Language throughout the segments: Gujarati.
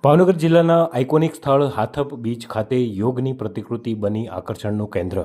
ભાવનગર જિલ્લાના આઇકોનિક સ્થળ હાથપ બીચ ખાતે યોગની પ્રતિકૃતિ બની આકર્ષણનું કેન્દ્ર।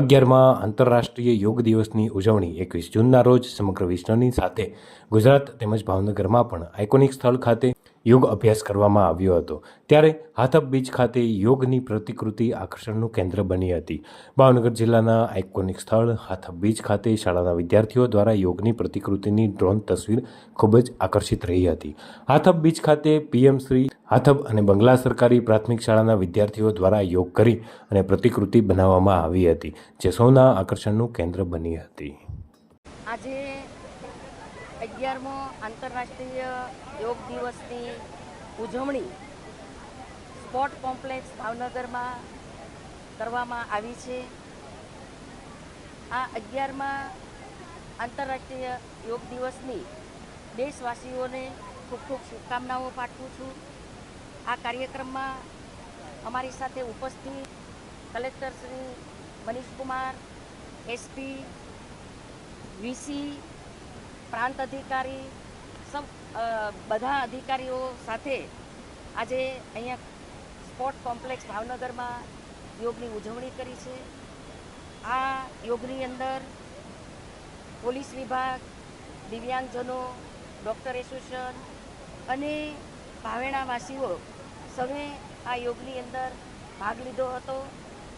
11મા આંતરરાષ્ટ્રીય યોગ દિવસની ઉજવણી 21 જૂનના રોજ સમગ્ર વિશ્વની સાથે ગુજરાત તેમજ ભાવનગરમાં પણ આઇકોનિક સ્થળ ખાતે યોગ અભ્યાસ કરવામાં આવ્યો હતો। ત્યારે હાથપ બીચ ખાતે યોગની પ્રતિકૃતિ આકર્ષણનું કેન્દ્ર બની હતી। ભાવનગર જિલ્લાના આઇકોનિક સ્થળ હાથપ બીચ ખાતે શાળાના વિદ્યાર્થીઓ દ્વારા યોગની પ્રતિકૃતિની ડ્રોન તસવીર ખૂબ જ આકર્ષિત રહી હતી। હાથપ બીચ ખાતે પીએમ શ્રી હાથપ અને બંગલા સરકારી પ્રાથમિક શાળાના વિદ્યાર્થીઓ દ્વારા યોગ કરી અને પ્રતિકૃતિ બનાવવામાં આવી હતી, જે સૌના આકર્ષણનું કેન્દ્ર બની હતી। આજે 11મો આંતરરાષ્ટ્રીય યોગ દિવસની ઉજવણી સ્પોર્ટ કોમ્પ્લેક્સ ભાવનગરમાં કરવામાં આવી છે। આ 11મા આંતરરાષ્ટ્રીય યોગ દિવસની દેશવાસીઓને ખૂબ ખૂબ શુભકામનાઓ પાઠવું છું। આ કાર્યક્રમમાં અમારી સાથે ઉપસ્થિત collector Shri Manishkumar, SP, VC, પ્રાંત અધિકારી, બધા અધિકારીઓ સાથે આજે અહીંયા સ્પોર્ટ કોમ્પ્લેક્સ ભાવનગરમાં યોગની ઉજવણી કરી છે। આ યોગની અંદર પોલીસ વિભાગ, દિવ્યાંગજનો, ડૉક્ટર એસોસિએશન અને ભાવેણાવાસીઓ સૌએ આ યોગની અંદર ભાગ લીધો હતો।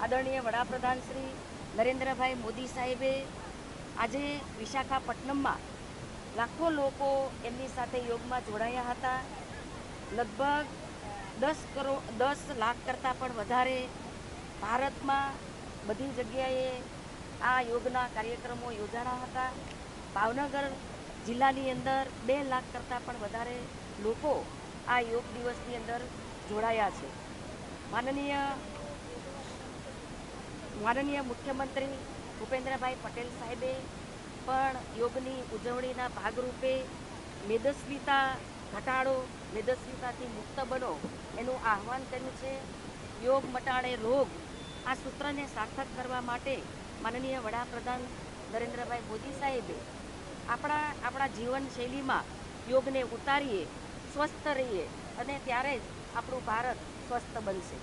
આદરણીય વડાપ્રધાન શ્રી નરેન્દ્રભાઈ મોદી સાહેબે આજે વિશાખાપટ્ટનમમાં લાખો લોકો એમની સાથે યોગમાં જોડાયા હતા। લગભગ 10 લાખ કરતાં પણ વધારે ભારતમાં બધી જગ્યાએ આ યોગના કાર્યક્રમો યોજાણા હતા। ભાવનગર જિલ્લાની અંદર 2 લાખ કરતાં પણ વધારે લોકો આ યોગ દિવસની અંદર જોડાયા છે। માનનીય મુખ્યમંત્રી ભૂપેન્દ્રભાઈ પટેલ સાહેબે પણ યોગની ઉજવણીના ભાગરૂપે મેદસ્વીતા ઘટાડો, મેદસ્વીતાથી મુક્ત બનો એનું આહવાન કર્યું છે। યોગ મટાડે રોગ આ સૂત્રને સાર્થક કરવા માટે માનનીય વડાપ્રધાન નરેન્દ્રભાઈ મોદી સાહેબે આપણા જીવનશૈલીમાં યોગને ઉતારીએ, સ્વસ્થ રહીએ અને ત્યારે જ આપણું ભારત સ્વસ્થ બનશે।